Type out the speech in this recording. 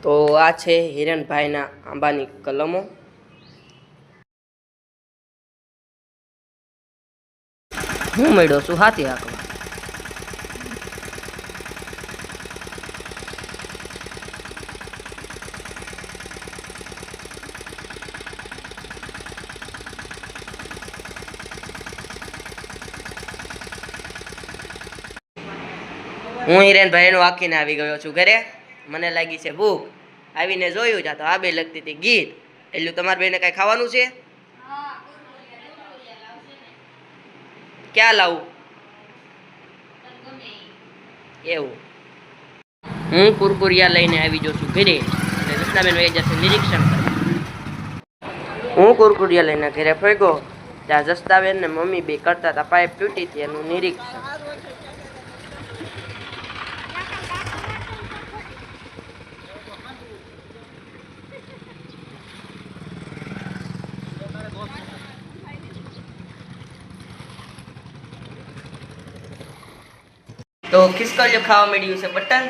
તો આ છે હિરણભાઈના આંબાની કલમો. હું મળ્યો છું હાથી હાંકવા. હું હિરેનભાઈનું આખીને આવી ગયો છું ઘરે. મને લાગી છે ભૂખ. આવીને જોયું જા તો આ બે લગતી હતી ગીત. એટલું તમારા બેને કાંઈ ખાવાનું છે? ક્યાં લાવું? એવું. હું કુરકુરિયા લઈને આવી જાઉં છું ઘરે અને રસનાબેન વહી જશે નિરીક્ષણ કરવા. હું કુરકુરિયા લઈને ઘરે ફેંક્યો ત્યાં જસતાબેન ને મમ્મી બે કરતા હતા પાઇપ તૂટી હતી એનું નિરીક્ષણ. તો ખિસકોલીઓ ખાવા મળ્યું છે બટન.